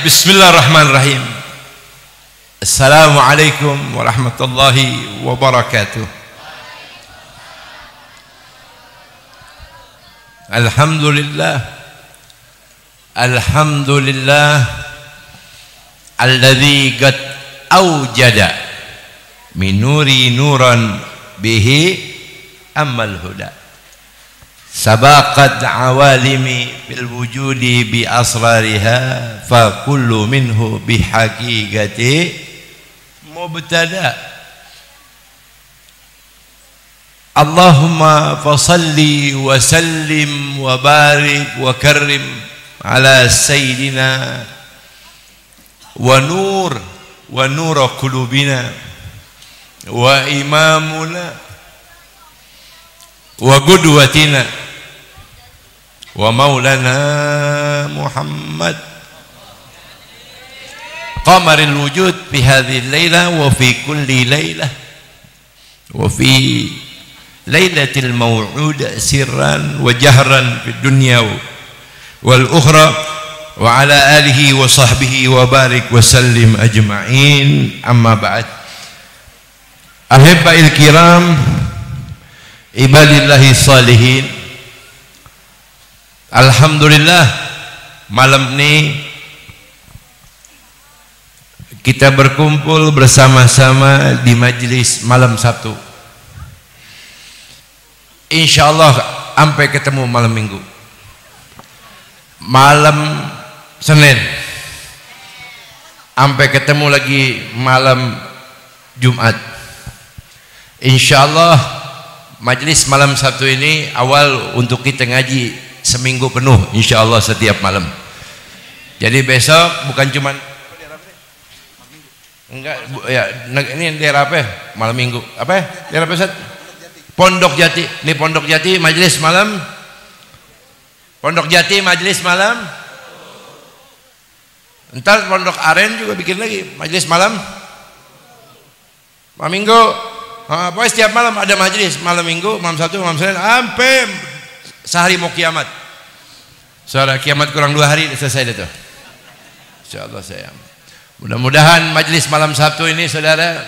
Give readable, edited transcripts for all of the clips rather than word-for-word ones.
Bismillahirrahmanirrahim. Assalamualaikum warahmatullahi wabarakatuh. Alhamdulillah. Alhamdulillah alladzi qad awjada min nuri nuran bihi amal huda. Sabaqat awalimi fil wujudi bi asrariha fa kullu minhu bi haqiqati mubtada. Allahumma fasalli wa sallim wa barik wa karrim ala sayyidina wa nur qulubina wa imamuna wa qudwatina wa maulana Muhammad qamaril wujud fi hadhihi al-laila wa fi kulli laila wa fi lailatil maw'uda sirran wa jahran fid dunya wal ukhra wa ala alihi wa sahbihi wa barik wa sallim ajma'in. Amma ba'd. Ahibba'il kiram, ibadillahi salihin, alhamdulillah malam ini kita berkumpul bersama-sama di majelis malam Sabtu. Insyaallah sampai ketemu malam Minggu, malam Senin, sampai ketemu lagi malam Jumat. Insyaallah majelis malam Sabtu ini awal untuk kita ngaji seminggu penuh insyaallah setiap malam. Jadi besok bukan cuman enggak ya, ini daerah apa ya? Malam Minggu apa ya? Daerah apa Ustaz? Pondok Jati. Ini Pondok Jati majelis malam. Pondok Jati majelis malam. Entar Pondok Aren juga bikin lagi majelis malam. Malam Minggu. Pokoknya setiap malam ada majelis, malam Minggu, malam Sabtu, malam Senin, sampai sehari mau kiamat. Suara kiamat kurang 2 hari selesai itu. Insyaallah saya. Mudah-mudahan majelis malam Sabtu ini saudara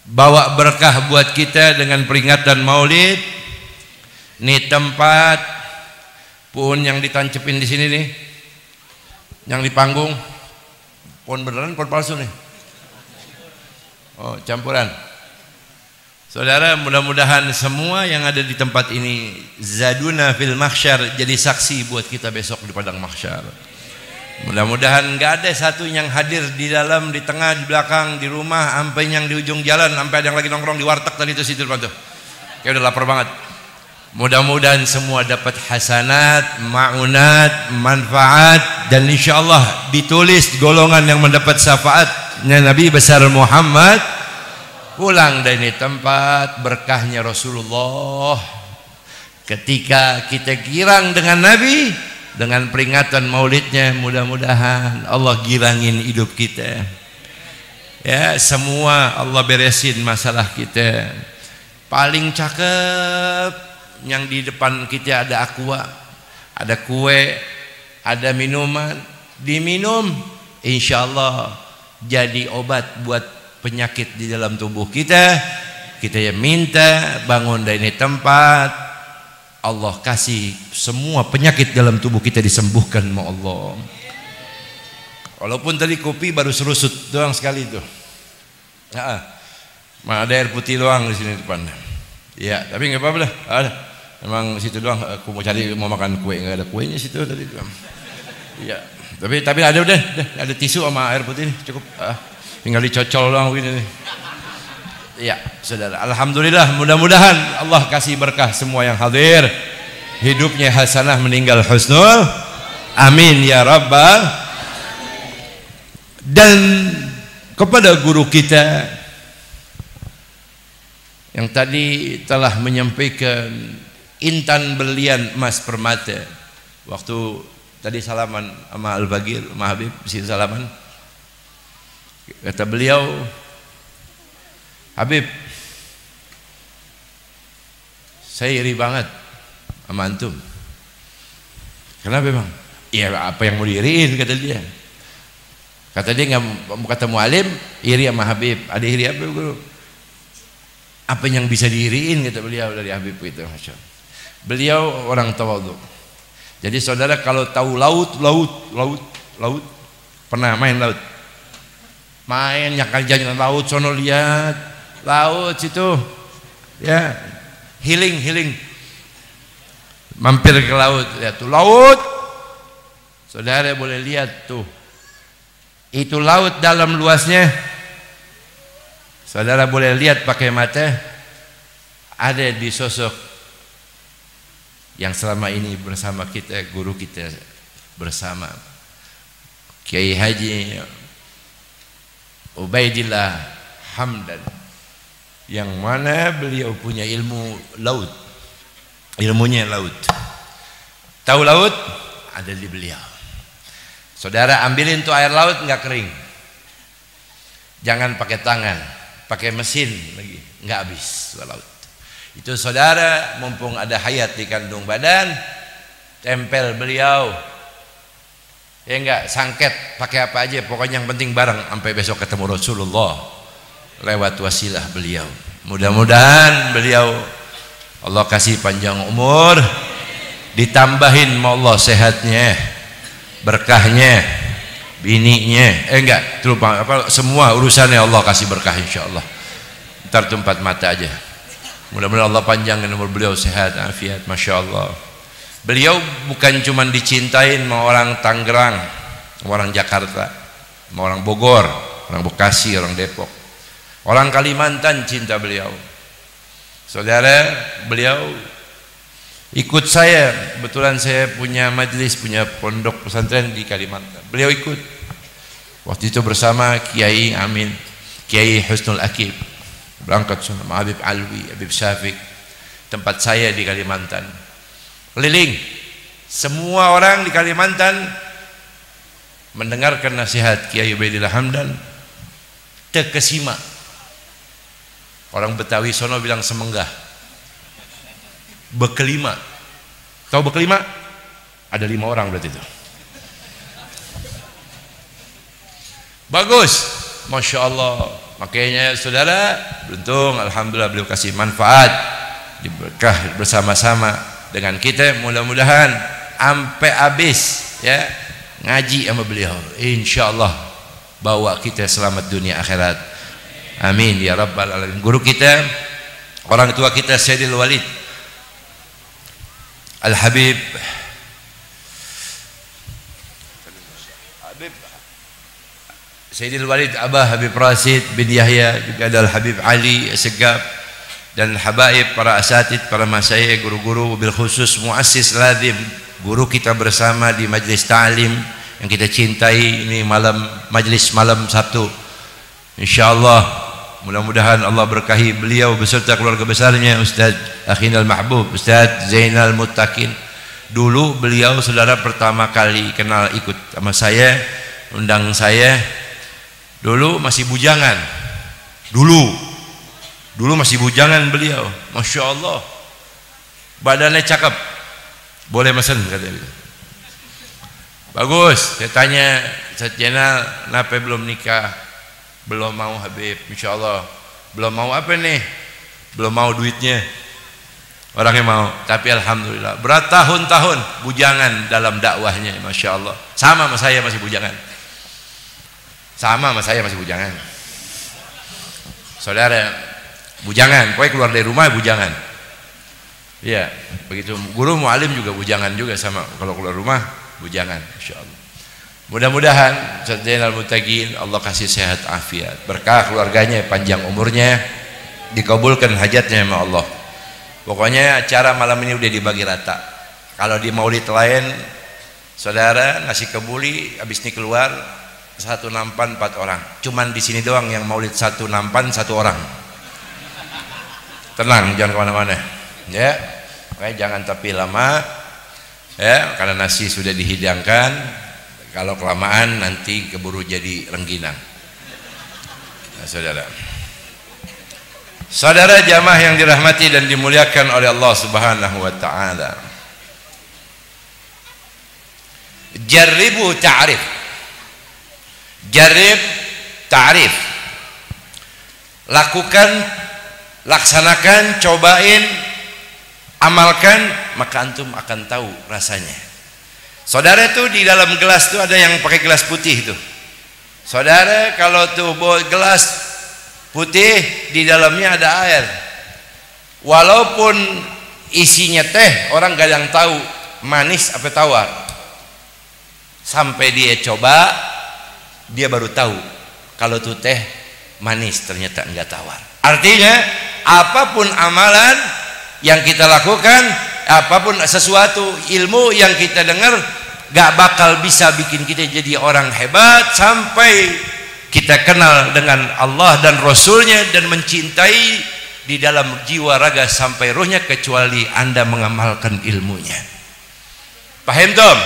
bawa berkah buat kita dengan peringatan Maulid. Ini tempat pun yang ditancepin di sini nih, yang di panggung, pohon beneran, pohon palsu nih. Oh, campuran. Saudara, mudah-mudahan semua yang ada di tempat ini zaduna fil mahsyar, jadi saksi buat kita besok di padang mahsyar. Mudah-mudahan enggak ada satu yang hadir di dalam, di tengah, di belakang, di rumah, sampai yang di ujung jalan, sampai ada yang lagi nongkrong di warteg tadi itu situ depan tuh. Kayak udah lapar banget. Mudah-mudahan semua dapat hasanat, ma'unat, manfaat, dan insyaallah ditulis golongan yang mendapat syafaatnya Nabi besar Muhammad pulang dari tempat berkahnya Rasulullah. Ketika kita girang dengan Nabi, dengan peringatan maulidnya, mudah-mudahan Allah girangin hidup kita ya, semua Allah beresin masalah kita. Paling cakep yang di depan kita ada aqua, ada kue, ada minuman, diminum insyaallah jadi obat buat penyakit di dalam tubuh kita. Kita yang minta bangun dari tempat, Allah kasih semua penyakit dalam tubuh kita disembuhkan sama Allah. Walaupun tadi kopi baru serusut doang sekali itu. Ada air putih doang di sini depan. Ya, tapi nggak apa-apa lah. Memang situ doang. Aku mau cari, mau makan kue, nggak ada kuenya situ tadi. Ya, tapi ada udah ada tisu sama air putih cukup. Tinggal dicocol doang begini. Ya, saudara. Alhamdulillah, mudah-mudahan Allah kasih berkah semua yang hadir. Hidupnya hasanah, meninggal husnul. Amin ya rabbal. Dan kepada guru kita yang tadi telah menyampaikan intan berlian emas permata, waktu tadi salaman sama Al-Bagir, sama Habib, mesti salaman. Kata beliau, Habib, saya iri banget sama antum. Kenapa bang? Ya apa yang mau diiriin, kata dia. Kata dia nggak mau ketemu alim, iri sama Habib. Ada iri Habib guru. Apa yang bisa diiriin, kata beliau dari Habib itu. Masya Allah. Beliau orang tawadhu. Jadi saudara kalau tahu laut, pernah main laut? Main nyakal jalan laut, sono lihat laut situ, ya healing. Mampir ke laut, lihat tuh laut. Saudara boleh lihat tuh, itu laut dalam luasnya. Saudara boleh lihat pakai mata. Ada di sosok yang selama ini bersama kita, guru kita bersama, Kiai Haji Ubaidillah Hamdan, yang mana beliau punya ilmu laut, ilmunya laut. Tahu laut? Ada di beliau. Saudara ambilin tuh air laut, nggak kering. Jangan pakai tangan, pakai mesin lagi, nggak habis laut. Itu saudara, mumpung ada hayat di kandung badan, tempel beliau. Ya enggak, sangket, pakai apa aja, pokoknya yang penting bareng sampai besok ketemu Rasulullah lewat wasilah beliau. Mudah-mudahan beliau Allah kasih panjang umur, ditambahin sama Allah sehatnya, berkahnya, bininya, enggak, terlupa apa, semua urusannya Allah kasih berkah insyaallah. Ntar tempat mata aja. Mudah-mudahan Allah panjangkan umur beliau, sehat, afiat, masya Allah. Beliau bukan cuma dicintain sama orang Tangerang, orang Jakarta, sama orang Bogor, orang Bekasi, orang Depok, orang Kalimantan cinta beliau. Saudara, beliau ikut saya, kebetulan saya punya majelis, punya pondok pesantren di Kalimantan. Beliau ikut. Waktu itu bersama Kiai Amin, Kiai Husnul Akib, berangkat sama Habib Alwi, Habib Syafiq, tempat saya di Kalimantan. Keliling, semua orang di Kalimantan mendengarkan nasihat Kiai Ubaidillah Hamdan, terkesima. Orang Betawi sono bilang semenggah, bekelima. Tahu bekelima? Ada 5 orang berarti itu. Bagus, masya Allah. Makanya saudara, beruntung, alhamdulillah beliau kasih manfaat, diberkah bersama-sama dengan kita. Mudah-mudahan sampai habis ya ngaji sama beliau, insyaallah bawa kita selamat dunia akhirat, amin ya rabbal alamin. Guru kita, orang tua kita Sayyidil Walid Al-Habib Sayyidil Walid Abah Habib Rasid bin Yahya, juga ada Al-Habib Ali Segaf, dan habaib, para asatid, para masyayikh, guru-guru, bil khusus muassis Ladim, guru kita bersama di majlis ta'lim yang kita cintai. Ini majlis malam Sabtu, insyaallah mudah-mudahan Allah berkahi beliau beserta keluarga besarnya, Ustaz Akhinal Mahbub, Ustaz Zainal Muttaqin. Dulu beliau saudara pertama kali kenal ikut sama saya, undang saya, dulu masih bujangan, dulu masih bujangan beliau, masya Allah, badannya cakep, boleh mesen kata dia. Bagus. Saya tanya, Ustaz Zainal, kenapa belum nikah? Belum mau Habib, insya Allah. Belum mau apa nih? Belum mau duitnya. Orangnya mau, tapi alhamdulillah bertahun-tahun bujangan dalam dakwahnya, masya Allah. Sama sama saya masih bujangan. Saudara, bujangan, pokoknya keluar dari rumah bujangan. Ya, begitu. Guru mualim juga bujangan juga, sama kalau keluar rumah bujangan, insyaallah. Mudah-mudahan Ustaz Zainal Muttaqin Allah kasih sehat afiat, berkah keluarganya, panjang umurnya, dikabulkan hajatnya sama Allah. Pokoknya acara malam ini udah dibagi rata. Kalau di maulid lain, saudara nasi kebuli habis ini keluar satu nampan 4 orang. Cuman di sini doang yang maulid satu nampan 1 orang. Tenang, jangan kemana-mana ya, jangan tapi lama ya, karena nasi sudah dihidangkan. Kalau kelamaan nanti keburu jadi rengginang. Nah, saudara jamaah yang dirahmati dan dimuliakan oleh Allah Subhanahu wa taala, Jarribu ta'rif. Jarrib ta'rif. Lakukan, laksanakan, cobain, amalkan, maka antum akan tahu rasanya. Saudara tuh di dalam gelas tuh ada yang pakai gelas putih tuh. Saudara kalau tuh bawa gelas putih di dalamnya ada air. Walaupun isinya teh, orang gak ada yang tahu manis apa tawar. Sampai dia coba, dia baru tahu kalau tuh teh manis ternyata enggak tawar. Artinya apapun amalan yang kita lakukan, apapun sesuatu ilmu yang kita dengar, gak bakal bisa bikin kita jadi orang hebat sampai kita kenal dengan Allah dan Rasulnya dan mencintai di dalam jiwa raga sampai ruhnya, kecuali Anda mengamalkan ilmunya. Paham Tom?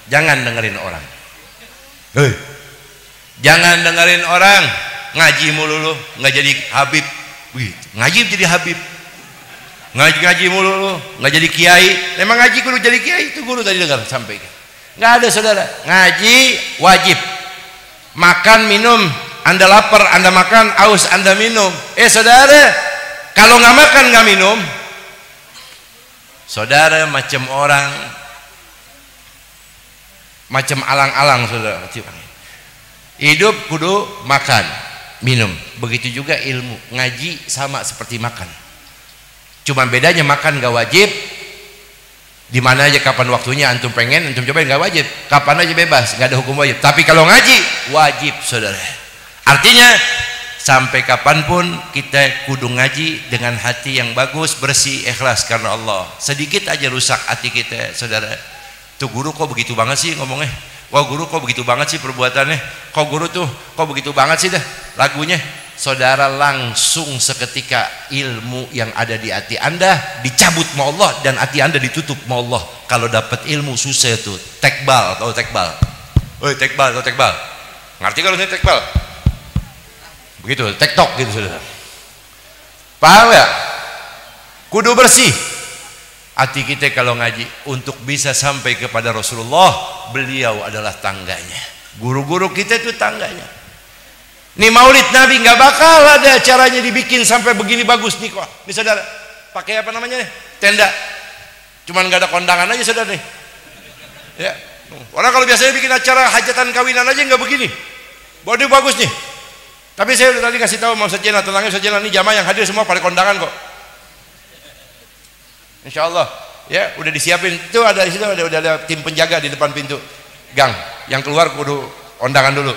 Jangan dengerin orang. Jangan dengerin orang ngaji mulu nggak jadi habib. Ngaji jadi habib. Ngaji mulu nggak jadi kiai. Memang ngaji kudu jadi kiai, itu guru tadi dengar sampaikan. Nggak ada saudara. Ngaji wajib. Makan minum, Anda lapar Anda makan, aus Anda minum. Saudara, kalau nggak makan nggak minum, saudara macam orang, macam alang-alang saudara. Hidup kudu makan minum. Begitu juga ilmu, ngaji sama seperti makan. Cuma bedanya makan gak wajib, di mana aja kapan waktunya antum pengen antum cobain, gak wajib. Kapan aja bebas, gak ada hukum wajib. Tapi kalau ngaji wajib saudara. Artinya sampai kapanpun kita kudu ngaji dengan hati yang bagus, bersih, ikhlas karena Allah. Sedikit aja rusak hati kita saudara. Tuh guru kok begitu banget sih ngomongnya. Wah guru kok begitu banget sih perbuatannya. Kok guru tuh kok begitu banget sih dah lagunya. Saudara langsung seketika ilmu yang ada di hati Anda dicabut sama Allah dan hati Anda ditutup sama Allah. Kalau dapat ilmu susah tuh. Tekbal, tahu tekbal? Woi tekbal, tahu tekbal? Ngerti kalau ini tekbal? Begitu, tektok gitu saudara. Paham ya? Kudu bersih hati kita kalau ngaji untuk bisa sampai kepada Rasulullah. Beliau adalah tangganya. Guru-guru kita itu tangganya. Nih maulid Nabi nggak bakal ada caranya dibikin sampai begini bagus nih kok. Nih saudara, pakai apa namanya nih? Tenda. Cuman nggak ada kondangan aja saudara nih. Ya. Orang kalau biasanya bikin acara hajatan kawinan aja nggak begini. Bodi bagus nih. Tapi saya udah tadi kasih tahu mau Ustaz Jenal nih jamaah yang hadir semua pada kondangan kok. Insya Allah ya udah disiapin. Itu ada di situ udah ada tim penjaga di depan pintu gang. Yang keluar kudu kondangan dulu.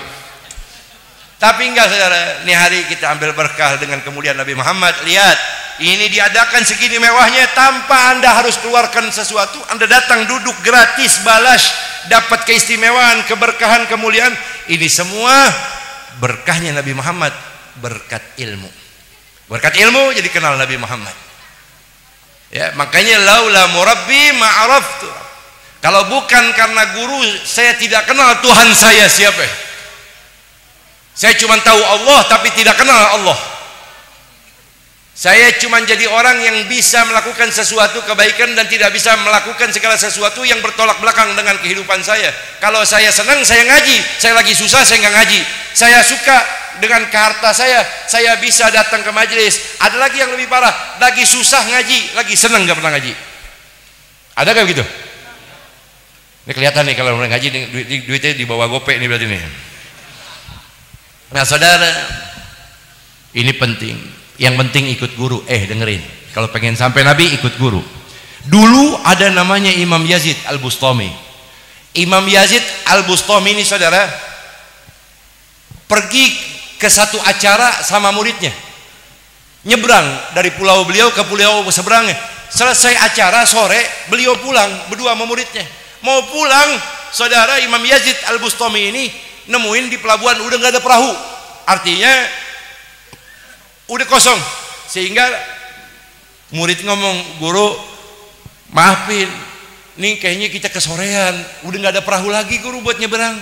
Tapi enggak saudara, ini hari kita ambil berkah dengan kemuliaan Nabi Muhammad. Lihat, ini diadakan segini mewahnya tanpa Anda harus keluarkan sesuatu. Anda datang duduk gratis, balas, dapat keistimewaan, keberkahan, kemuliaan. Ini semua berkahnya Nabi Muhammad, berkat ilmu. Berkat ilmu jadi kenal Nabi Muhammad. Ya, makanya laula murabbi ma'araftu. Kalau bukan karena guru, saya tidak kenal Tuhan saya siapa. Saya cuma tahu Allah tapi tidak kenal Allah. Saya cuma jadi orang yang bisa melakukan sesuatu kebaikan dan tidak bisa melakukan segala sesuatu yang bertolak belakang dengan kehidupan saya. Kalau saya senang saya ngaji, saya lagi susah saya nggak ngaji. Saya suka dengan harta saya bisa datang ke majelis. Ada lagi yang lebih parah, lagi susah ngaji, lagi senang nggak pernah ngaji. Ada kayak begitu? Ini kelihatan nih kalau ngaji duitnya di bawah gopek nih berarti nih. Nah saudara, ini penting. Yang penting ikut guru. Dengerin, kalau pengen sampai Nabi ikut guru. Dulu ada namanya Imam Yazid Al-Bustami. Imam Yazid Al-Bustami ini saudara pergi ke satu acara sama muridnya, nyebrang dari pulau beliau ke pulau seberangnya. Selesai acara sore beliau pulang berdua sama muridnya. Mau pulang saudara, Imam Yazid Al-Bustami ini nemuin di pelabuhan udah nggak ada perahu, artinya udah kosong. Sehingga murid ngomong, guru maafin nih kayaknya kita kesorean, udah nggak ada perahu lagi guru buat nyeberang.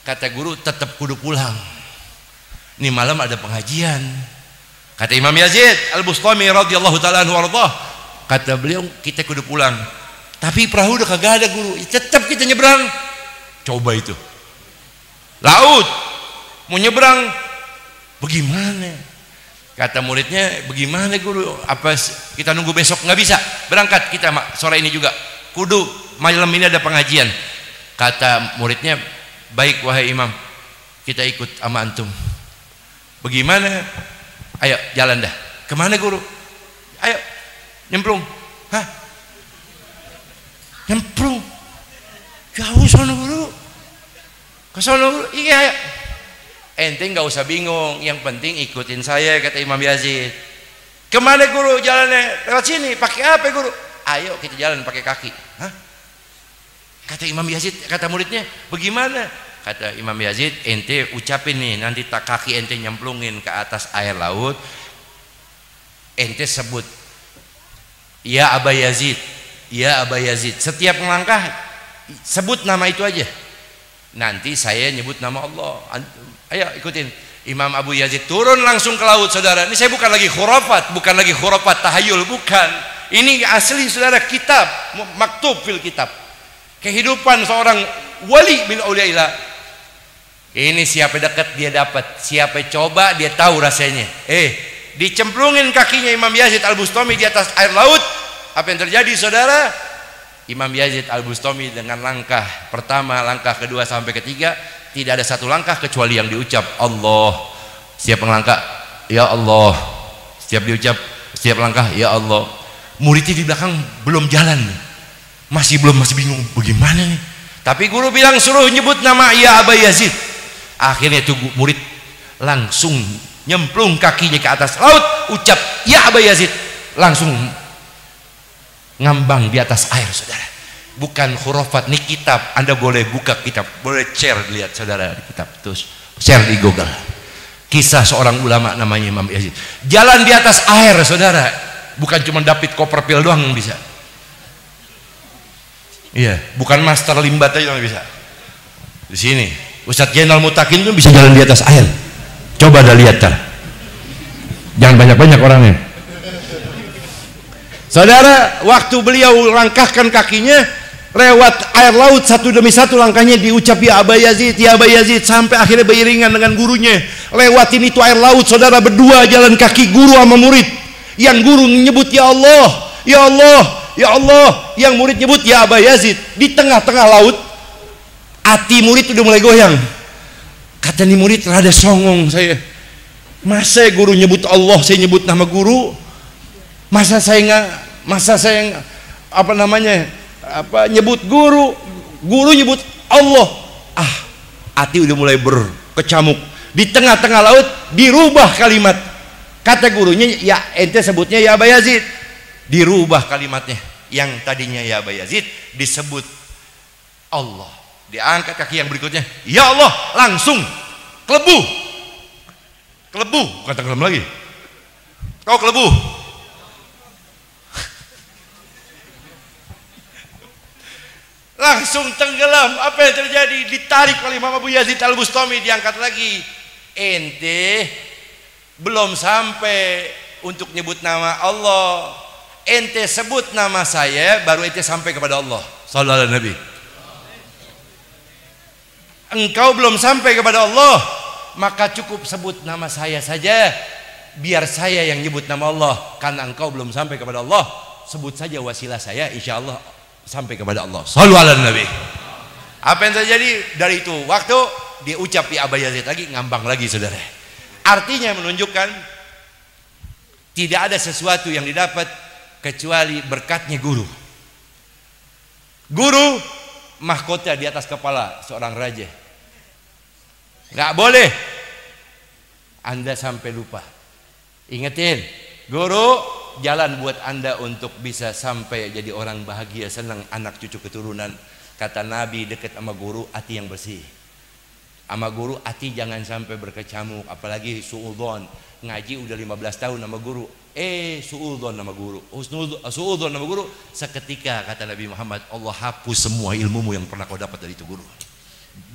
Kata guru, tetap kudu pulang, nih malam ada pengajian. Kata Imam Yazid Al-Bustami radhiyallahu ta'ala anhu warḍah, kata beliau kita kudu pulang. Tapi perahu udah kagak ada guru, tetap kita nyebrang. Coba itu laut, mau nyebrang bagaimana? Kata muridnya, bagaimana guru? Apa kita nunggu besok? Nggak bisa, berangkat kita sore ini juga. Kudu malam ini ada pengajian. Kata muridnya, baik wahai imam, kita ikut sama antum. Bagaimana? Ayo jalan dah. Kemana guru? Ayo nyemplung. Hah? Nyemplung? Jauh sono guru. Ke sono guru? Iya. Ente nggak usah bingung, yang penting ikutin saya, kata Imam Yazid. Kemana guru jalannya? Lewat sini. Pakai apa guru? Ayo kita jalan pakai kaki. Hah? Kata Imam Yazid, kata muridnya, bagaimana? Kata Imam Yazid, ente ucapin nih, nanti tak kaki ente nyemplungin ke atas air laut, ente sebut, ya Aba Yazid, ya Aba Yazid. Setiap melangkah sebut nama itu aja. Nanti saya nyebut nama Allah. Ayo ikutin. Imam Abu Yazid turun langsung ke laut, saudara. Ini saya bukan lagi khurafat, tahayul, bukan. Ini asli, saudara, kitab, maktub fil kitab. Kehidupan seorang wali min auliyaillah. Ini siapa dekat dia dapat, siapa coba dia tahu rasanya. Dicemplungin kakinya Imam Yazid Al-Bustami di atas air laut. Apa yang terjadi, saudara? Imam Yazid Al-Bustami dengan langkah pertama, langkah kedua sampai ketiga, tidak ada satu langkah kecuali yang diucap Allah. Setiap langkah ya Allah, setiap diucap, setiap langkah ya Allah. Muridnya di belakang belum jalan, masih bingung bagaimana nih. Tapi guru bilang suruh nyebut nama ya Aba Yazid. Akhirnya itu murid langsung nyemplung kakinya ke atas laut, ucap ya Aba Yazid, langsung ngambang di atas air, saudara. Bukan khurafat, ini kitab. Anda boleh buka kitab, boleh share, lihat saudara di kitab, terus share di Google. Kisah seorang ulama namanya Imam Yazid, jalan di atas air, saudara. Bukan cuma David Copperfield doang yang bisa. Iya, bukan Master Limbat aja yang bisa. Di sini Ustadz Jenal Mutakin tuh bisa jalan di atas air. Coba dah lihat tar. Jangan banyak-banyak orangnya. Saudara, waktu beliau langkahkan kakinya lewat air laut, satu demi satu langkahnya diucap ya Aba Yazid, ya Aba Yazid, sampai akhirnya beriringan dengan gurunya. Lewatin itu air laut, saudara, berdua jalan kaki guru sama murid. Yang guru menyebut ya Allah, ya Allah, ya Allah. Yang murid nyebut ya Aba Yazid. Di tengah-tengah laut, hati murid udah mulai goyang. Kata nih murid, rada songong saya. Masa guru nyebut Allah, saya nyebut nama guru? Masa saya nyebut guru nyebut Allah. Hati udah mulai berkecamuk. Di tengah-tengah laut dirubah kalimat. Kata gurunya, ya ente sebutnya ya Aba Yazid. Dirubah kalimatnya. Yang tadinya ya Aba Yazid disebut Allah. Diangkat kaki yang berikutnya, ya Allah, langsung kelebu, bukan tenggelam lagi. Kau kelebu. Langsung tenggelam. Apa yang terjadi? Ditarik oleh Imam Abu Yazid Al-Bustami, diangkat lagi. Ente belum sampai untuk nyebut nama Allah. Ente sebut nama saya, baru ente sampai kepada Allah. Sallallahu alaihi Nabi. Engkau belum sampai kepada Allah, maka cukup sebut nama saya saja, biar saya yang nyebut nama Allah. Karena engkau belum sampai kepada Allah, sebut saja wasilah saya, insya Allah sampai kepada Allah. Sallallahu alaihi Nabi. Apa yang terjadi dari itu? Waktu dia ucap ya Aba Yazid lagi, ngambang lagi, saudara. Artinya menunjukkan tidak ada sesuatu yang didapat kecuali berkatnya guru. Guru mahkota di atas kepala seorang raja. Nggak boleh Anda sampai lupa. Ingetin, guru jalan buat Anda untuk bisa sampai jadi orang bahagia, senang, anak cucu keturunan. Kata Nabi, dekat sama guru hati yang bersih. Sama guru hati jangan sampai berkecamuk, apalagi suudzon. Ngaji udah 15 tahun sama guru, suudzon sama guru, suudzon sama guru, seketika kata Nabi Muhammad, Allah hapus semua ilmumu yang pernah kau dapat dari itu guru.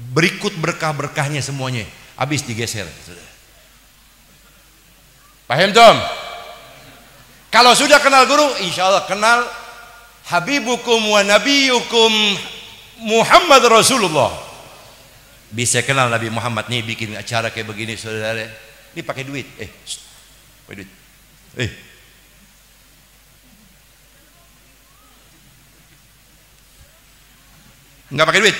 Berikut berkah-berkahnya semuanya habis digeser. Paham Tom? Kalau sudah kenal guru, insya Allah kenal habibukum wa nabiyukum Muhammad Rasulullah. Bisa kenal Nabi Muhammad nih bikin acara kayak begini saudara. Ini pakai duit. Pakai duit. Enggak pakai duit.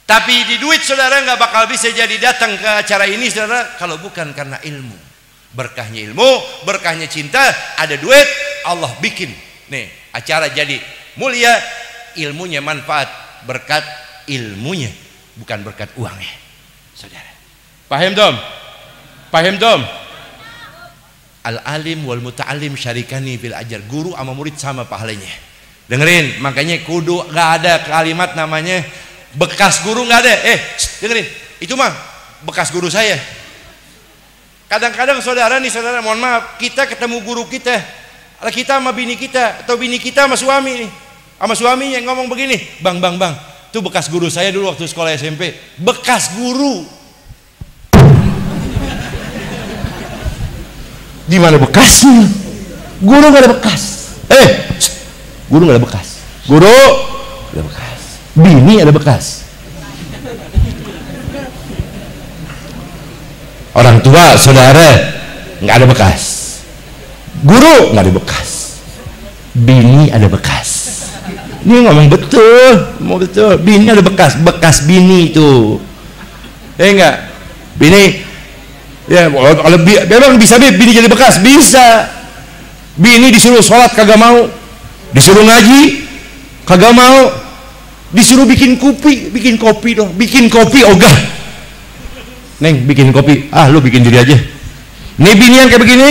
Tapi di duit saudara enggak bakal bisa jadi datang ke acara ini saudara kalau bukan karena ilmu. Berkahnya ilmu, berkahnya cinta, ada duit, Allah bikin. Nih, acara jadi mulia, ilmunya manfaat, berkat ilmunya. Bukan berkat uangnya, saudara. Paham dom? Paham dom? Al-alim wal muta'alim syarikani fil ajar. Guru sama murid sama pahalanya. Dengerin, makanya kudu gak ada kalimat namanya bekas guru, gak ada. Dengerin, itu mah bekas guru saya. Kadang-kadang saudara nih, saudara mohon maaf, kita ketemu guru kita sama bini kita, atau bini kita sama suami nih, sama suaminya ngomong begini, bang, itu bekas guru saya dulu waktu sekolah SMP. Bekas guru. Di mana bekasnya? Guru gak ada bekas. Guru gak ada bekas. Guru ada bekas. Bini ada bekas. Orang tua, saudara nggak ada bekas. Guru nggak ada bekas. Bini ada bekas. Ini ngomong betul, mau betul. Bini ada bekas, bekas bini itu. Enggak, bini. Ya, kalau memang bisa bini jadi bekas, bisa. Bini disuruh sholat kagak mau, disuruh ngaji kagak mau, disuruh bikin kopi dong, bikin kopi ogah. Neng bikin kopi, lu bikin diri aja. Nih bini yang kayak begini,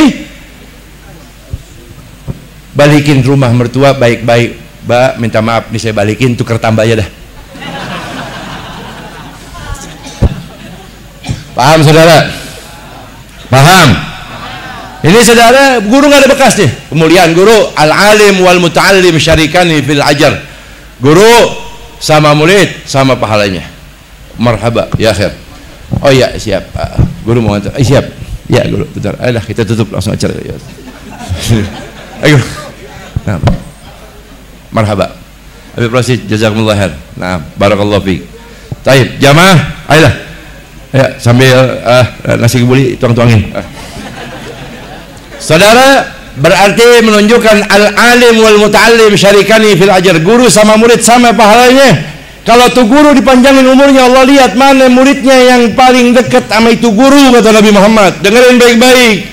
balikin rumah mertua baik-baik. Mbak minta maaf nih saya balikin, tuker tambah aja dah. Paham saudara? Paham? Ini saudara, guru nggak ada bekas nih. Kemuliaan guru, al-alim wal muta'allim syarikani fil ajar. Guru sama murid sama pahalanya. Marhaba ya khair. Oh iya siap. Guru mau ngantar. Siap. Ya guru, bentar. Ayolah kita tutup langsung acara. Ayo. Nah. Marhaba. Habib Rasid jazakumullah khair. Nah, barakallahu fiik. Baik, jamaah, ayolah. Ya, sambil nasi kebuli tuang-tuangin. Saudara, berarti menunjukkan al-alim wal muta'allim syarikani fil ajar. Guru sama murid sama pahalanya. Kalau tuh guru dipanjangin umurnya, Allah lihat mana muridnya yang paling dekat sama itu guru, kata Nabi Muhammad. Dengerin baik-baik.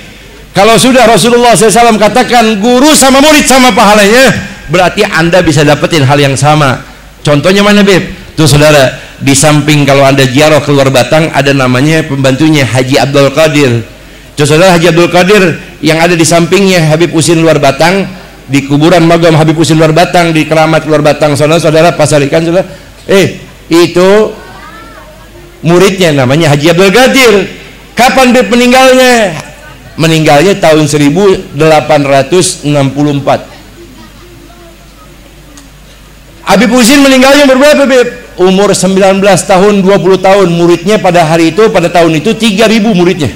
Kalau sudah Rasulullah SAW katakan guru sama murid sama pahalanya, berarti Anda bisa dapetin hal yang sama. Contohnya mana Beb? Tuh saudara, di samping kalau Anda ziarah keluar Batang, ada namanya pembantunya Haji Abdul Qadir. Tuh saudara, Haji Abdul Qadir yang ada di sampingnya Habib Usin luar Batang, di kuburan magam Habib Usin luar Batang, di keramat luar Batang. Saudara-saudara, Pasar Ikan saudara, itu muridnya namanya Haji Abdul Qadir. Kapan Beb meninggalnya? Meninggalnya tahun 1864. Habib Usin meninggalnya berberapa Beb? Umur 19 tahun, 20 tahun. Muridnya pada hari itu, pada tahun itu 3.000 muridnya.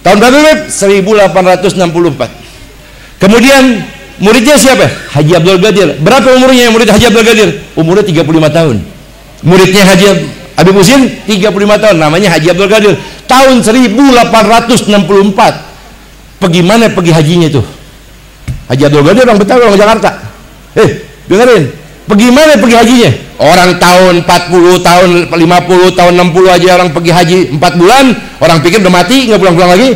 Tahun berapa Beb? 1864. Kemudian muridnya siapa? Haji Abdul Qadir. Berapa umurnya murid Haji Abdul Qadir? Umurnya 35 tahun. Muridnya Haji Habib Usin 35 tahun, namanya Haji Abdul Qadir. Tahun 1864. Pergi mana pergi hajinya itu? Haji Abdul Qadir orang Betawi, orang Jakarta. Dengerin, pergi mana pergi hajinya? Orang tahun 40, tahun 50, tahun 60 aja orang pergi haji 4 bulan, orang pikir udah mati, nggak pulang-pulang lagi.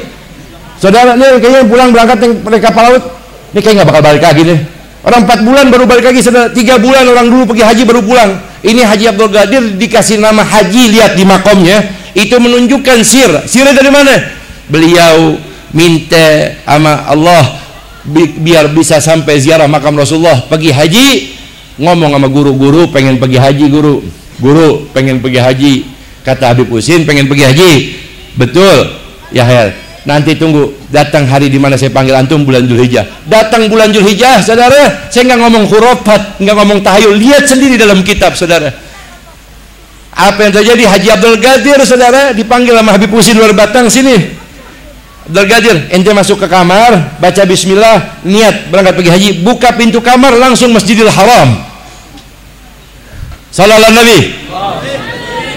Saudara, ini kayaknya pulang berangkat pakai kapal laut, ini kayak nggak bakal balik lagi nih. Orang 4 bulan baru balik lagi, saudara. 3 bulan orang dulu pergi haji baru pulang. Ini Haji Abdul Qadir dikasih nama haji, lihat di makomnya, itu menunjukkan sirnya dari mana? Beliau minta sama Allah biar bisa sampai ziarah makam Rasulullah, pergi haji, ngomong sama guru-guru pengen pergi haji, guru pengen pergi haji, kata Habib Usin pengen pergi haji, betul ya Her, nanti tunggu datang hari di mana saya panggil antum, bulan Dzulhijjah. Datang bulan Dzulhijjah saudara, saya nggak ngomong khurafat, nggak ngomong tahayul, lihat sendiri dalam kitab saudara apa yang terjadi. Haji Abdul Qadir saudara dipanggil sama Habib Usin luar Batang, sini Abdul Qadir, ente masuk ke kamar, baca bismillah, niat berangkat pergi haji, buka pintu kamar langsung Masjidil Haram. Sallallahu Nabi.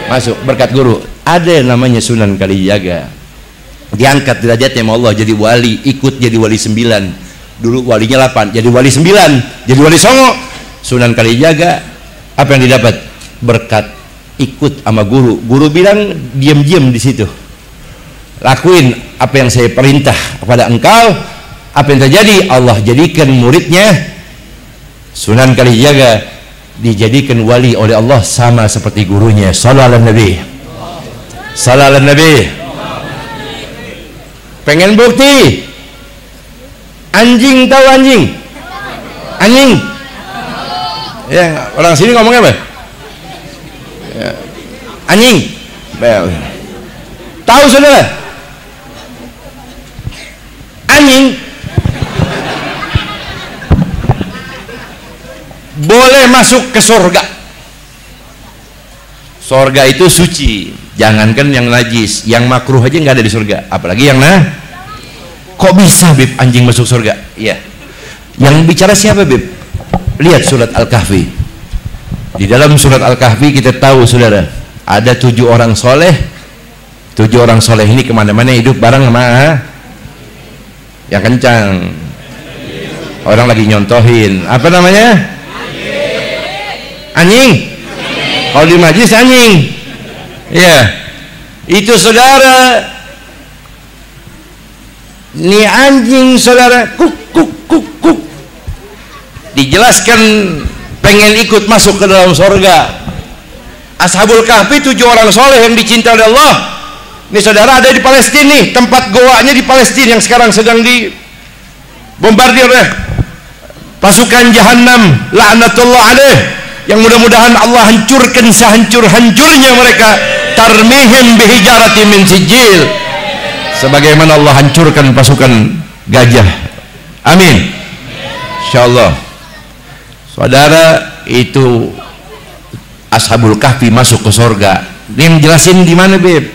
Masuk berkat guru. Ada namanya Sunan Kalijaga. Diangkat derajatnya sama Allah jadi wali, ikut jadi wali 9. Dulu walinya 8, jadi wali 9, jadi wali songo. Sunan Kalijaga, apa yang didapat? Berkat ikut sama guru. Guru bilang diam-diam di situ. Lakuin apa yang saya perintah kepada engkau. Apa yang terjadi? Allah jadikan muridnya Sunan Kalijaga dijadikan wali oleh Allah sama seperti gurunya. Sallallahu Nabi. Sallallahu Nabi. Pengen bukti? Anjing, tahu anjing? Anjing. Ya, orang sini ngomongnya apa? Ya. Anjing. Tahu saudara? Anjing boleh masuk ke surga. Surga itu suci, jangankan yang najis, yang makruh aja nggak ada di surga, apalagi yang kok bisa Bib anjing masuk surga? Iya. Yang bicara siapa Bib? Lihat surat Al-Kahfi. Di dalam surat Al-Kahfi kita tahu saudara, ada 7 orang soleh. 7 orang soleh ini kemana-mana hidup bareng sama yang kencang. Orang lagi nyontohin apa namanya? Anjing. Kalau di majlis anjing. Ya, itu saudara. Ini anjing saudara. Kuk kuk kuk kuk. Dijelaskan pengen ikut masuk ke dalam surga. Ashabul Kahfi 7 orang soleh yang dicintai oleh Allah. Ini saudara ada di Palestina nih, tempat goanya di Palestina yang sekarang sedang dibombardir oleh pasukan Jahannam, laknatullah alaih, yang mudah-mudahan Allah hancurkan sehancur-hancurnya mereka. Tarmihim bihijarati min sijil, sebagaimana Allah hancurkan pasukan gajah. Amin. Insyaallah. Saudara, itu Ashabul Kahfi masuk ke surga. Dia jelasin di mana Beb?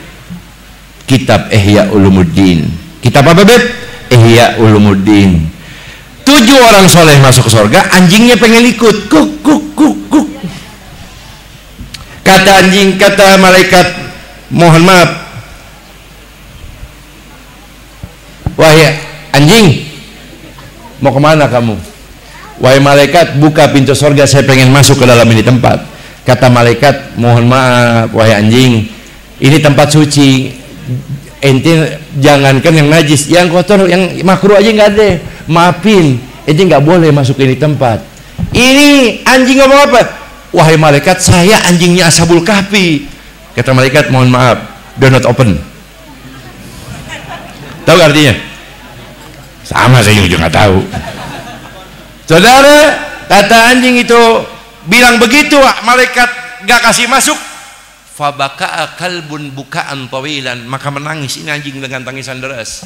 Kitab Ihya Ulumuddin. Kitab apa Beb? Ihya Ulumuddin. 7 orang soleh masuk ke surga, anjingnya pengen ikut. Kuk kuk kuk kuk. Kata anjing, kata malaikat, mohon maaf, wahai anjing, mau kemana kamu? Wahai malaikat, buka pintu surga, saya pengen masuk ke dalam ini tempat. Kata malaikat, mohon maaf wahai anjing, ini tempat suci. Ente jangankan yang najis, yang kotor, yang makruh aja nggak ada. Maafin, ente nggak boleh masuk ke ini tempat. Ini anjing ngomong apa? Wahai malaikat, saya anjingnya Ashabul Kahfi. Kata malaikat, mohon maaf, do not open. Tahu artinya? Sama, saya juga nggak tahu. Saudara, kata anjing itu bilang begitu, malaikat nggak kasih masuk. Fabaka'a kalbun bukaan tawilan, maka menangis ini anjing dengan tangisan deras.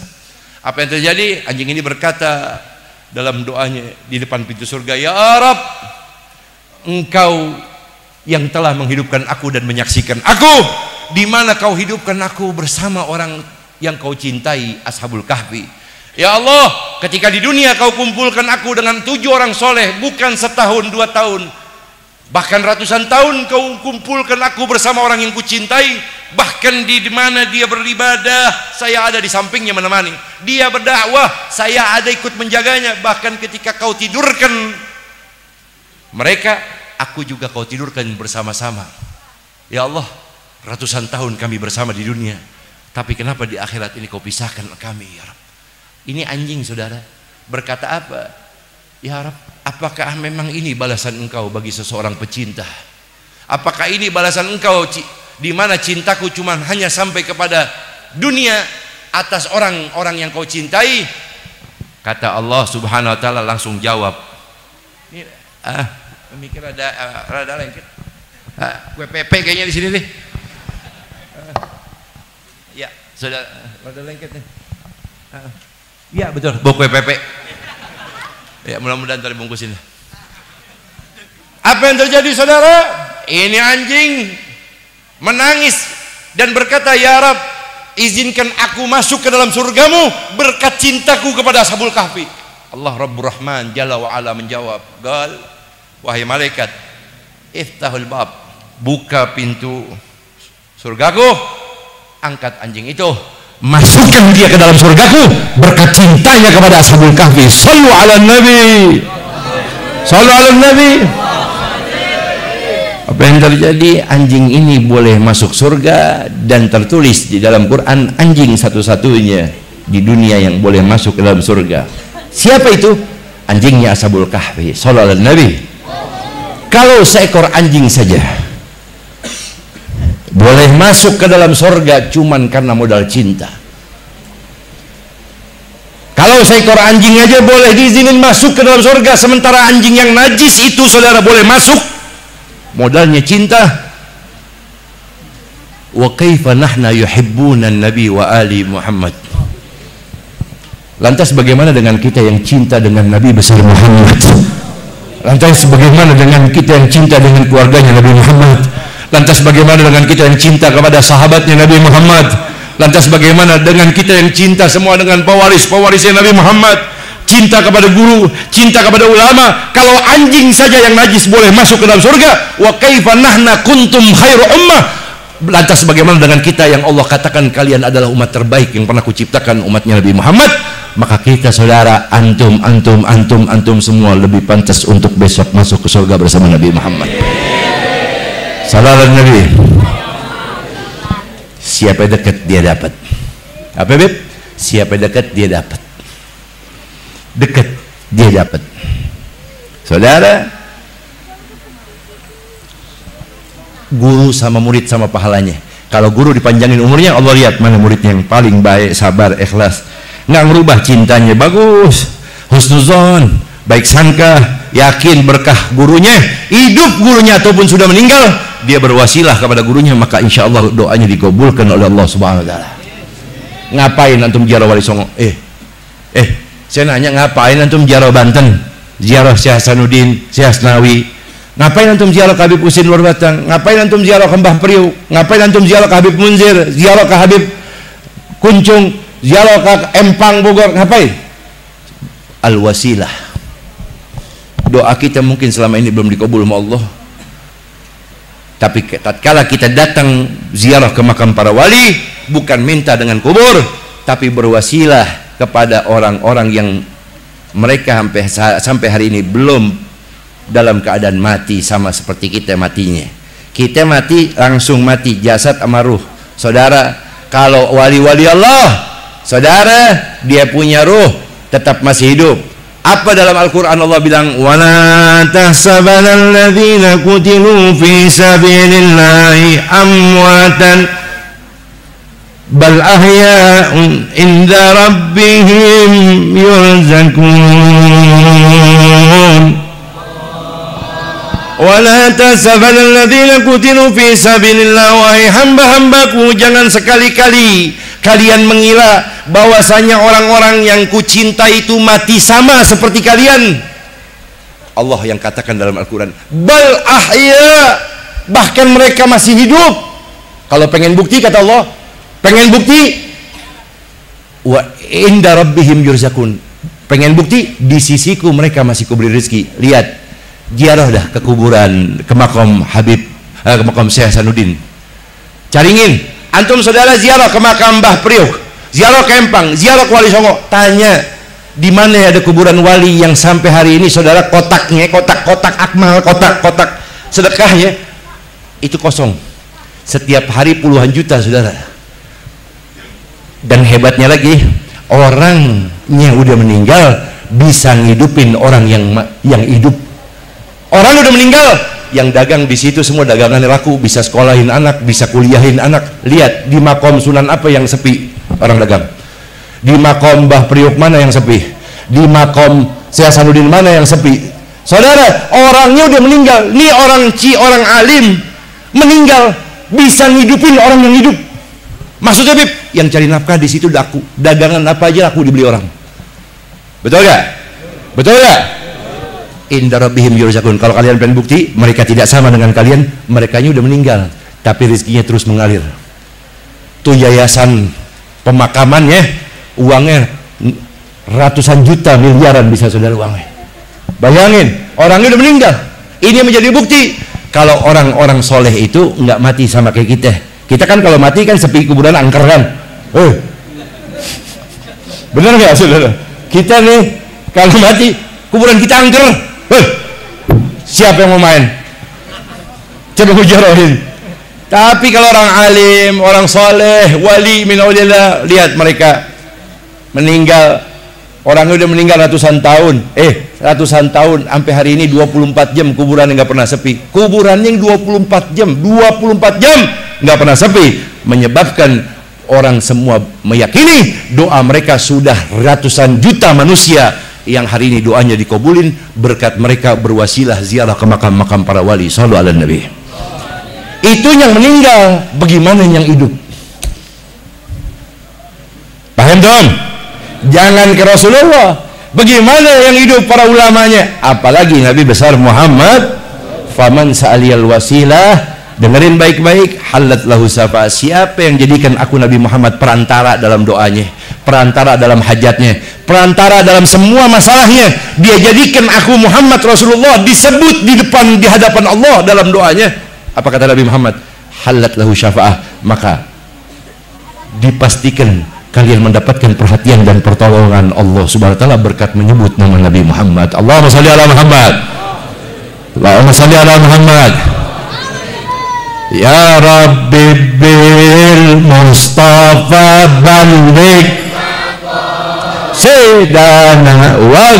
Apa yang terjadi? Anjing ini berkata dalam doanya di depan pintu surga, ya Rabb, engkau yang telah menghidupkan aku dan menyaksikan aku, di mana kau hidupkan aku bersama orang yang kau cintai, Ashabul Kahfi. Ya Allah, ketika di dunia kau kumpulkan aku dengan 7 orang soleh, bukan setahun 2 tahun, bahkan ratusan tahun kau kumpulkan aku bersama orang yang kucintai. Bahkan di mana dia beribadah, saya ada di sampingnya menemani. Dia berdakwah, saya ada ikut menjaganya. Bahkan ketika kau tidurkan mereka, aku juga kau tidurkan bersama-sama. Ya Allah, ratusan tahun kami bersama di dunia, tapi kenapa di akhirat ini kau pisahkan kami ya Rabb? Ini anjing saudara berkata apa? Ya Rabb, apakah memang ini balasan engkau bagi seseorang pecinta? Apakah ini balasan engkau di mana cintaku cuma hanya sampai kepada dunia atas orang-orang yang kau cintai? Kata Allah Subhanahu wa taala langsung jawab. Ini mikir rada lengket. Gue pepe kayaknya di sini nih. Ya, sudah rada lengket nih. Ya betul, bawa kue pepe. Ya mudah-mudahan tadi bungkusin. Apa yang terjadi saudara? Ini anjing menangis dan berkata, ya Rabb, izinkan aku masuk ke dalam surgamu berkat cintaku kepada Ashabul Kahfi. Allah Rabbur Rahman Jalla wa Ala menjawab, "Gal, wahai malaikat, iftahul bab, buka pintu surgaku, angkat anjing itu, masukkan dia ke dalam surgaku berkat cintanya kepada Ashabul Kahfi." Sallu ala Nabi, sallu ala Nabi. Apa yang terjadi? Anjing ini boleh masuk surga, dan tertulis di dalam Quran anjing satu-satunya di dunia yang boleh masuk ke dalam surga. Siapa itu? Anjingnya Ashabul Kahfi. Sallu ala Nabi. Kalau seekor anjing saja boleh masuk ke dalam surga cuman karena modal cinta. Kalau seekor anjing aja boleh diizinin masuk ke dalam surga, sementara anjing yang najis itu saudara boleh masuk, modalnya cinta. Wa kaifa nahna yuhibbuna nabi wa ali Muhammad. Lantas bagaimana dengan kita yang cinta dengan Nabi besar Muhammad? Lantas bagaimana dengan kita yang cinta dengan keluarganya Nabi Muhammad? Lantas bagaimana dengan kita yang cinta kepada sahabatnya Nabi Muhammad? Lantas bagaimana dengan kita yang cinta semua dengan pewarisnya Nabi Muhammad? Cinta kepada guru, cinta kepada ulama. Kalau anjing saja yang najis boleh masuk ke dalam surga, wa kaifa nahna kuntum khairu ummah. Lantas bagaimana dengan kita yang Allah katakan kalian adalah umat terbaik yang pernah kuciptakan, umatnya Nabi Muhammad? Maka kita saudara, antum semua lebih pantas untuk besok masuk ke surga bersama Nabi Muhammad. Sallallahu Nabi. Siapa dekat dia dapat. Apa Beb? Siapa dekat dia dapat. Dekat dia dapat. Saudara, guru sama murid sama pahalanya. Kalau guru dipanjangin umurnya, Allah lihat mana muridnya yang paling baik, sabar, ikhlas, nggak merubah cintanya, bagus, husnuzon, baik sangka, yakin berkah gurunya, hidup gurunya ataupun sudah meninggal, dia berwasilah kepada gurunya, maka insya Allah doanya dikabulkan oleh Allah Subhanahu Wa Taala. Ngapain antum ziarah Wali Songo? Saya nanya, ngapain antum ziarah Banten, ziarah Syekh Hasanuddin, Syekh Asnawi? Ngapain antum ziarah ke Habib Husin Luar Batang? Ngapain antum ziarah ke Mbah Priuk? Ngapain antum ziarah ke Habib Munzir? Ziarah ke Habib Kuncung? Ziarah ke Empang Bogor? Ngapain? Al-wasilah. Doa kita mungkin selama ini belum dikabul sama Allah, tapi tatkala kita datang ziarah ke makam para wali, bukan minta dengan kubur, tapi berwasilah kepada orang-orang yang mereka sampai hari ini belum dalam keadaan mati sama seperti kita matinya. Kita mati langsung mati, jasad sama ruh. Saudara, kalau wali-wali Allah, saudara, dia punya ruh, tetap masih hidup. Apa dalam Al-Quran Allah bilang, وَلَا تَحْسَبَنَ الَّذِينَ قُتِلُوا فِي سَبِيلِ اللَّهِ أَمْوَاتًا بَلْ أَحْيَاءٌ عِنْدَ رَبِّهِمْ يُرْزَقُونَ. Wala tasabana alladziina qutilu fi sabilillah. Wahai hamba-hambaku, jangan sekali-kali kalian mengira bahwasanya orang-orang yang kucinta itu mati sama seperti kalian. Allah yang katakan dalam Al-Quran, bal ahya, bahkan mereka masih hidup. Kalau pengen bukti, kata Allah, pengen bukti, wa inda rabbihim yurzakun, pengen bukti, di sisiku mereka masih kuberi rezeki. Lihat, ziarah dah ke kuburan, ke makam Habib, ke makam Syekh Hasanuddin. Caringin, antum saudara ziarah ke makam Mbah Priuk, ziarah ke Empang, ziarah ke Wali Songo, tanya di mana ada kuburan wali yang sampai hari ini saudara kotaknya, kotak-kotak akmal, kotak-kotak sedekahnya itu kosong. Setiap hari puluhan juta saudara. Dan hebatnya lagi, orangnya udah meninggal bisa ngidupin orang yang hidup. Orang udah meninggal, yang dagang di situ semua dagangannya laku, bisa sekolahin anak, bisa kuliahin anak. Lihat di makom Sunan apa yang sepi orang dagang? Di makom Mbah Priuk mana yang sepi? Di makom Syekh Hasanuddin mana yang sepi? Saudara, orangnya udah meninggal. Nih orang alim meninggal bisa ngidupin orang yang hidup. Maksudnya Bib, yang cari nafkah di situ laku, dagangan apa aja laku dibeli orang. Betul gak? Betul gak? Inda rabbihim yurzakun. Kalau kalian pengen bukti mereka tidak sama dengan kalian, merekanya udah meninggal tapi rezekinya terus mengalir. Tuh yayasan pemakamannya uangnya ratusan juta, miliaran bisa saudara uangnya. Bayangin, orangnya udah meninggal. Ini yang menjadi bukti kalau orang-orang soleh itu nggak mati sama kayak kita. Kita kan kalau mati kan sepi kuburan angker kan. Bener nggak saudara? Kita nih kalau mati kuburan kita angker. Siapa yang mau main? Coba mujarohin. Tapi kalau orang alim, orang soleh, wali min aulillah, lihat mereka meninggal, orangnya udah meninggal ratusan tahun, ratusan tahun, sampai hari ini 24 jam kuburannya nggak pernah sepi. Kuburannya yang 24 jam nggak pernah sepi, menyebabkan orang semua meyakini doa mereka sudah ratusan juta manusia yang hari ini doanya dikabulin berkat mereka berwasilah ziarah ke makam-makam para wali. Shallallahu ala nabi. Itu yang meninggal, bagaimana yang hidup? Paham dong? Jangan ke Rasulullah, bagaimana yang hidup para ulamanya, apalagi Nabi besar Muhammad. Faman sa'aliyal wasilah, dengerin baik-baik, halat lahu syafaat. Siapa yang jadikan aku Nabi Muhammad perantara dalam doanya, perantara dalam hajatnya, perantara dalam semua masalahnya, dia jadikan aku Muhammad Rasulullah disebut di hadapan Allah dalam doanya. Apa kata Nabi Muhammad? Halat lahu syafa'ah, maka dipastikan kalian mendapatkan perhatian dan pertolongan Allah Subhanahu wa taala berkat menyebut nama Nabi Muhammad. Allahumma shalli ala Muhammad. Allahumma shalli ala Muhammad. Ya Rabbi bil Mustafa balligh sayyidana wa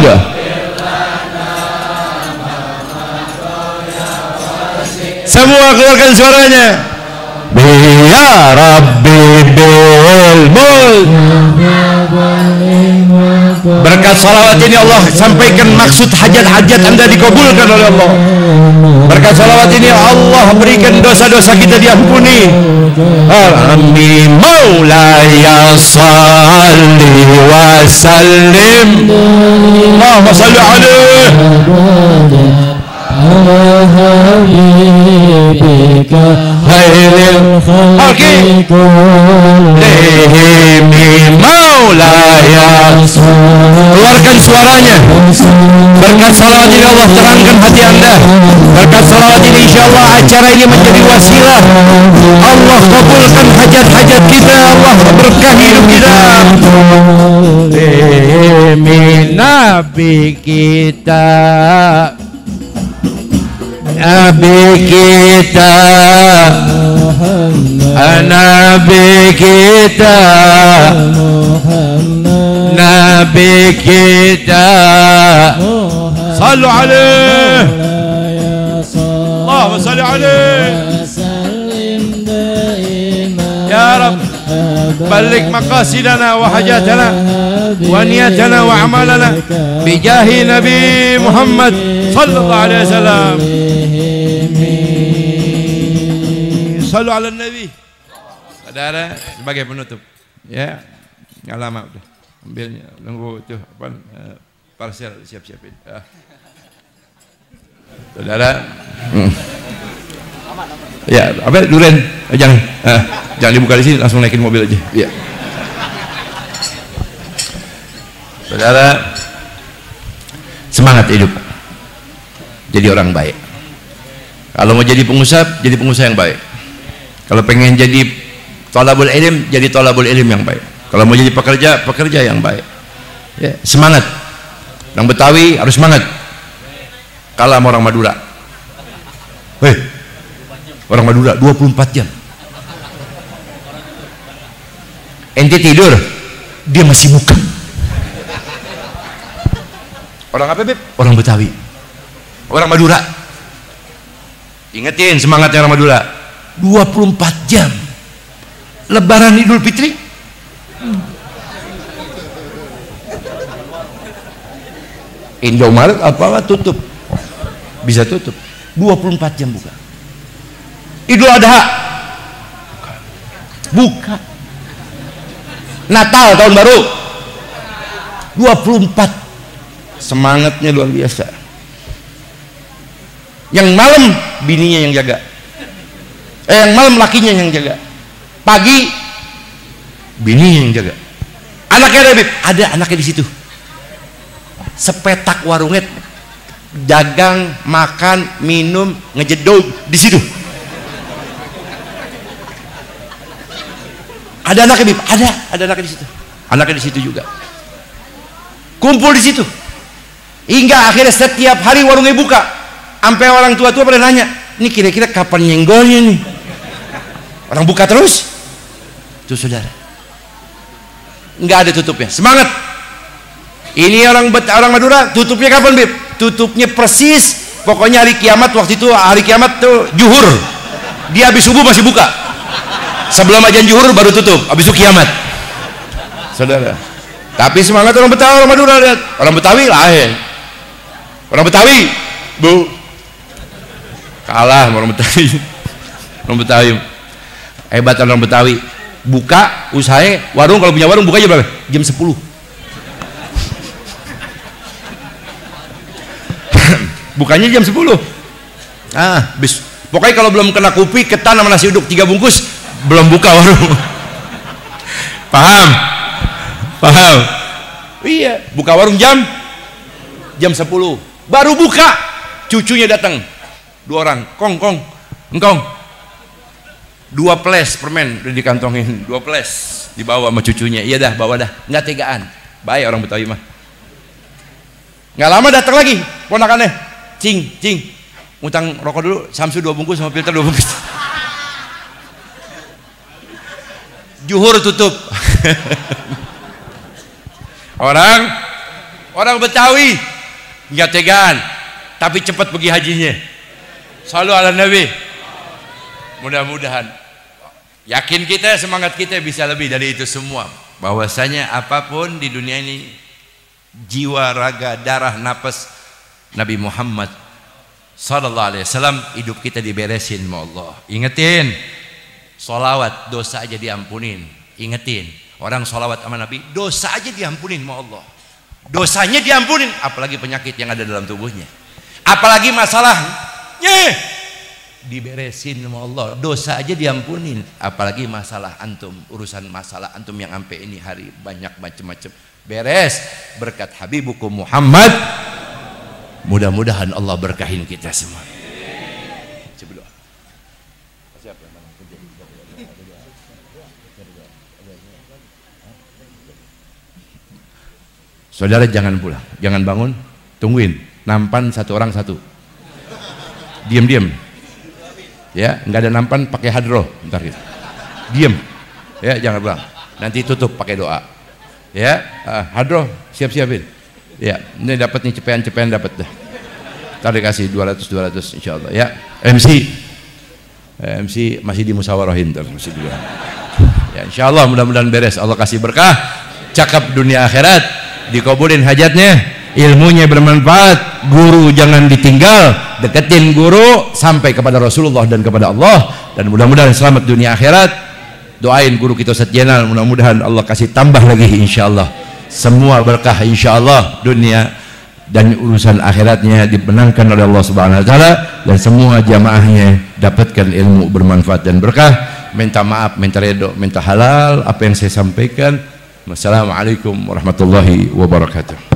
semua keluarkan suaranya. Ya Rabbi bil berkat salawat ini Allah sampaikan maksud hajat-hajat Anda dikabulkan oleh Allah. Berkat salawat ini Allah berikan dosa-dosa kita diampuni. Amin. Maulaya salli wa sallim. Allahumma salli alaihi habibika khairil khalqi kullihim maulaya. Keluarkan suaranya. Berkat salawat ini Allah terangkan hati Anda. Berkat salawat ini insyaallah acara ini menjadi wasilah Allah kabulkan hajat-hajat kita, Allah berkah hidup kita. Demi Nabi kita, Nabi kita, Nabi kita, Nabi kita. Sallu alaihi. Allahumma salli alaihi. Ya Rabb, balik maqasidana wa hajatana wa niyatana wa amalana bijahi Nabi Muhammad sallallahu alaihi wasallam. Sallu ala Nabi. Saudara, sebagai penutup ya, nggak lama udah ambilnya, nunggu tuh apa parcel siap-siapin ya. Saudara, ya apa duren, jangan dibuka di sini, langsung naikin mobil aja ya. Saudara, semangat hidup, jadi orang baik. Kalau mau jadi pengusaha yang baik. Kalau pengen jadi thalabul ilm, jadi thalabul ilm yang baik. Kalau mau jadi pekerja yang baik ya. Semangat. Orang Betawi harus semangat. Kalah sama orang Madura. Orang Madura 24 jam. Ente tidur, dia masih buka. Orang apa Beb? Orang Betawi. Orang Madura. Ingetin semangatnya orang Madura. 24 jam. Lebaran Idul Fitri Indomaret apa tutup, bisa tutup 24 jam buka. Idul Adha buka. Natal tahun baru 24. Semangatnya luar biasa. Yang malam bininya yang jaga, yang malam lakinya yang jaga. Pagi bini yang jaga. Anaknya ada, Bib? Ada anaknya di situ. Sepetak warungnya, dagang, makan, minum, ngejedog di situ. Ada anaknya, Bib? Ada anaknya di situ. Anaknya di situ juga. Kumpul di situ. Hingga akhirnya setiap hari warungnya buka. Sampai orang tua-tua pada nanya, ini kira-kira kapan nyenggolnya nih? Orang buka terus. Tuh saudara, nggak ada tutupnya. Semangat. Ini orang Madura, tutupnya kapan, Bib? Tutupnya persis, pokoknya hari kiamat. Waktu itu hari kiamat tuh juhur, dia habis subuh masih buka. Sebelum ajan juhur baru tutup, habis itu kiamat, saudara. Tapi semangat orang Betawi, orang Madura. Lihat, orang Betawi lahir, orang Betawi, Bu, kalah sama orang Betawi. Orang Betawi hebat, orang Betawi. Buka usahanya warung, kalau punya warung buka aja berapa? Jam 10. Bukanya jam 10. Bis. Pokoknya kalau belum kena kopi, ketan sama nasi uduk 3 bungkus, belum buka warung. Paham? Paham? Iya, buka warung jam 10. Baru buka, cucunya datang. 2 orang, kong, engkong. 2 ples permen udah dikantongin, 2 ples dibawa sama cucunya. Iya dah, bawa dah, nggak tegaan. Baik orang Betawi mah. Nggak lama datang lagi ponakannya, cing, utang rokok dulu, Samsu 2 bungkus sama filter 2 bungkus. Juhur tutup. orang Betawi nggak tegaan, tapi cepat pergi hajinya. Selalu ala Nabi. Mudah-mudahan. Yakin kita, semangat kita bisa lebih dari itu semua. Bahwasanya apapun di dunia ini, jiwa, raga, darah, napas Nabi Muhammad sallallahu alaihi wasallam, hidup kita diberesin sama Allah. Ingetin, sholawat dosa aja diampunin. Ingetin, orang sholawat sama Nabi dosa aja diampunin sama Allah. Dosanya diampunin, apalagi penyakit yang ada dalam tubuhnya, apalagi masalahnya diberesin sama Allah. Dosa aja diampunin, apalagi masalah antum, urusan masalah antum yang sampai ini hari banyak macam-macam beres berkat Habibukum Muhammad. Mudah-mudahan Allah berkahin kita semua. Coba doa. Saudara jangan pulang, jangan bangun, tungguin, nampan 1 orang 1. Diam-diam. Ya, nggak ada nampan, pakai hadroh, bentar gitu. Diam, ya, jangan pulang. Nanti tutup pakai doa. Ya, hadroh siap-siapin. Ya, ini dapat nih cepean dapat dah. Ntar dikasih 200 insya Allah. Ya, MC masih dimusawarahin ntar, masih juga. Ya, insya Allah mudah-mudahan beres. Allah kasih berkah, cakap dunia akhirat, dikabulin hajatnya. Ilmunya bermanfaat, guru jangan ditinggal, deketin guru sampai kepada Rasulullah dan kepada Allah, dan mudah-mudahan selamat dunia akhirat. Doain guru kita Ustaz Jenal, mudah-mudahan Allah kasih tambah lagi insyaallah. Semua berkah insyaallah, dunia dan urusan akhiratnya dimenangkan oleh Allah Subhanahu wa taala, dan semua jamaahnya dapatkan ilmu bermanfaat dan berkah. Minta maaf, minta redho, minta halal apa yang saya sampaikan. Wassalamualaikum warahmatullahi wabarakatuh.